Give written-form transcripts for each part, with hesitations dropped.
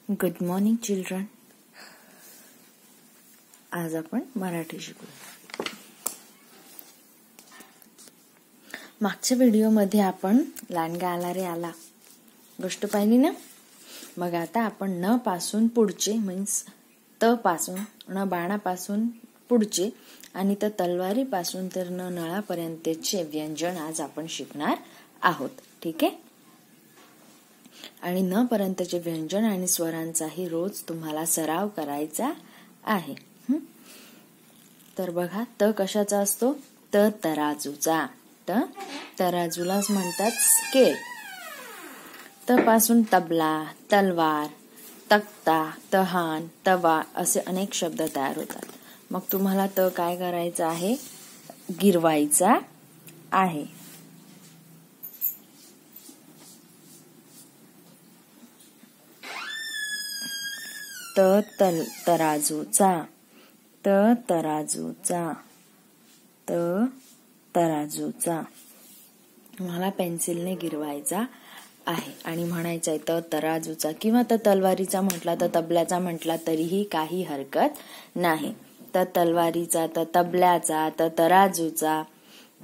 Good morning children. आज आपण मराठी शिकू. मागच्या व्हिडिओमध्ये आपण लांडगा आला रे आला गोष्ट पाहिली ना. मग आता आपण न पासून पुढचे मीन्स त पासून न बाणापासून पुढचे आणि त तलवारी पासून तर न नळापर्यंतचे व्यंजन आज आपण शिकणार आहोत. ठीक आहे. आणि न पर्यंतचे व्यंजन आणि स्वरांचाही रोज तुम्हाला सराव करायचा आहे. तर बघा, त कशाचा असतो? त तराजूचा. त तराजूलाच म्हणतात स्केल. त पासून तबला, तलवार, तख्ता, तहान, तवा असे अनेक शब्द तयार होतात. मग तुम्हाला त काय करायचं आहे? गिरवायचा आहे. त तराजूचा, त तराजूचा, त तराजूचा मला पेन्सिलने गिरवायचा आहे आणि म्हणायचं आहे त तराजूचा किंवा त तलवारीचा म्हटला तर तबल्याचा म्हटला तरीही काही हरकत नाही. त तलवारीचा, त तबल्याचा, त तराजूचा,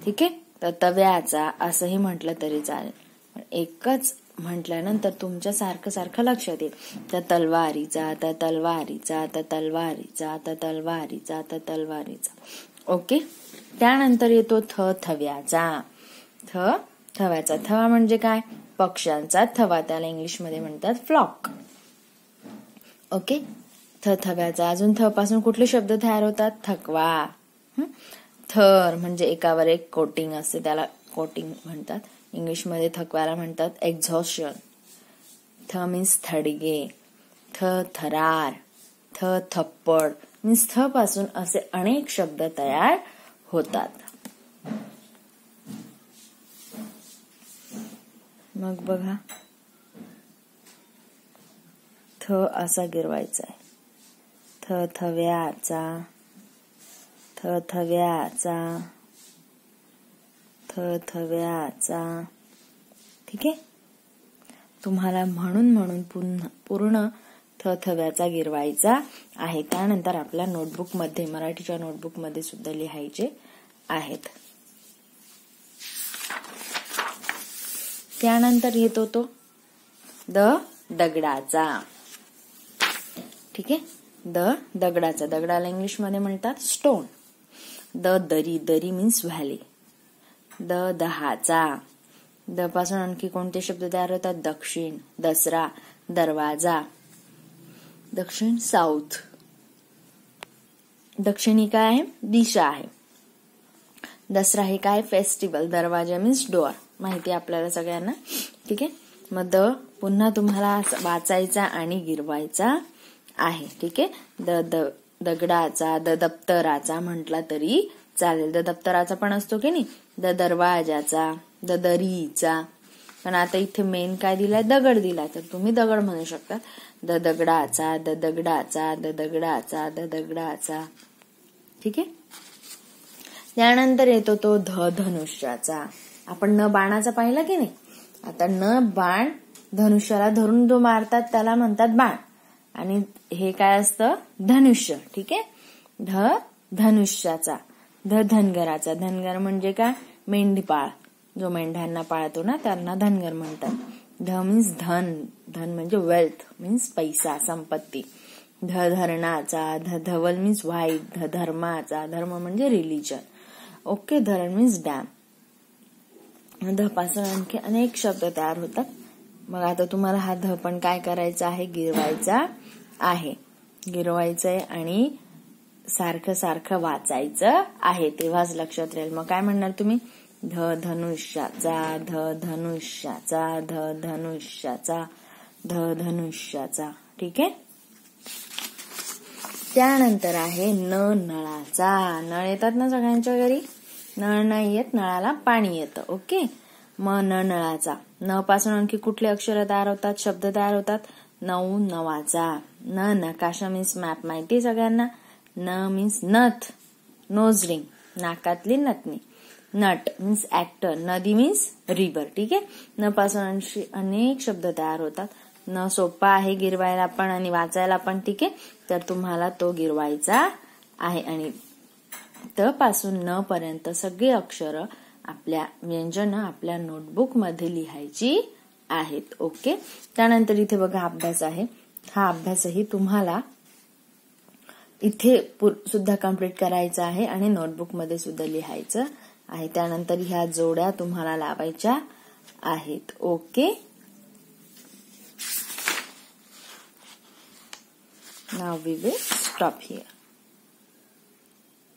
ठीक आहे, त तव्याचा असंही म्हटलं तरी चालेल. पण एकच म्हटल्यानंतर तुमच्या सारखं लक्षात येईल. त तलवारीचा, त तलवारीचा, त तलवारीचा, त तलवारीचा, त तलवारीचा. ओके. त्यानंतर येतो थ थव्याचा. थ थव्याचा. थवा म्हणजे काय? पक्ष्यांचा थवा. त्याला इंग्लिशमध्ये म्हणतात फ्लॉक. ओके. थ थव्याचा. अजून थ पासून कुठले शब्द तयार होतात? थकवा. थर म्हणजे एकावर एक कोटिंग असते, त्याला कोटिंग म्हणतात. इंग्लिशमध्ये थकवाला म्हणतात एक्झॉशन. थ मीन्स थडगे, थ थरार, थ थप्पड मीन्स थ पासून असे अनेक शब्द तयार होतात. मग बघा, थ असा गिरवायचा आहे. थ थव्याचा, थ थव्याचा, थ थव्याचा. ठीक आहे. तुम्हाला म्हणून पूर्ण थ थव्याचा गिरवायचा आहे. त्यानंतर आपल्या नोटबुक मध्ये, मराठीच्या नोटबुक मध्ये सुद्धा लिहायचे आहेत. त्यानंतर येतो तो द दगडाचा. ठीक आहे. द दगडाचा. दगडाला इंग्लिशमध्ये म्हणतात स्टोन. द दरी. दरी मीन्स व्हॅली. द दहाचा. द पासून आणखी कोणते शब्द तयार होतात? दक्षिण, दसरा, दरवाजा. दक्षिण साऊथ. दक्षिण ही काय आहे? दिशा आहे. दसरा हे काय? फेस्टिवल. दरवाजा मीन्स डोअर. माहिती आपल्याला सगळ्यांना. ठीक आहे. मग द पुन्हा तुम्हाला वाचायचा आणि गिरवायचा आहे. ठीक आहे. द दगडाचा, द दप्तराचा म्हटला तरी चालेल. द दप्तराचा पण असतो की नाही. द दरवाजाचा, द दरीचा. पण आता इथे मेन काय दिलाय? दगड दिलाय, तर तुम्ही दगड म्हणू शकता. द दगडाचा, द दगडाचा, द दगडाचा, द दगडाचा. ठीक आहे. त्यानंतर येतो तो ध धनुष्याचा. आपण न बाणाचा पाहिला की नाही. आता न बाण धनुष्याला धरून जो मारतात त्याला म्हणतात बाण. आणि हे काय असतं? धनुष्य. ठीक आहे. ध धनुष्याचा. ध धनगराचा. धनगर म्हणजे काय? मेंढपाळ. जो मेंढ्यांना पाळतो ना त्यांना धनगर म्हणतात. ध मीन्स धन. धन म्हणजे वेल्थ मीन्स पैसा, संपत्ती. ध धरणाचा. ध धवल मीन्स व्हाईट. ध धर्माचा. धर्म म्हणजे रिलिजन. ओके. धरण मीन्स डॅम. ध पासून आणखी अनेक शब्द तयार होतात. मग आता तुम्हाला हा ध पण काय करायचा आहे? गिरवायचा आहे. गिरवायचंय आणि सारखं वाचायचं आहे, तेव्हाच लक्षात राहील. मग काय म्हणणार तुम्ही? ध धनुष्याचा, ध धनुष्याचा, ध धनुष्याचा, ध धनुष्याचा. ठीक आहे. त्यानंतर आहे न नळाचा. नळ येतात ना सगळ्यांच्या घरी. नळ नाही येत, नळाला पाणी येतं. ओके. म न नळाचा. न पासून आणखी कुठले अक्षर तयार होतात? शब्द तयार होतात? नऊ नवाचा. न नकाशा मीन्स मॅप. माहिती सगळ्यांना. न मीन्स नथ, नोज रिंग, नाकातली नथनी. नट मीन्स ऍक्टर. नदी मीन्स रिव्हर. ठीक आहे. न पासून अनेक शब्द तयार होतात. न सोपा आहे गिरवायला पण आणि वाचायला पण, ठीक आहे. तर तुम्हाला तो गिरवायचा आहे आणि त पासून न पर्यंत सगळी अक्षरं आपल्या व्यंजन आपल्या नोटबुक मध्ये लिहायची आहेत. ओके. त्यानंतर इथे बघा अभ्यास आहे. हा अभ्यासही तुम्हाला इथे सुद्धा कंप्लीट करायचा आहे आणि नोटबुक मध्ये सुद्धा लिहायचं आहे. त्यानंतर ह्या जोड्या तुम्हाला लावायच्या आहेत. Okay. Now we will stop here.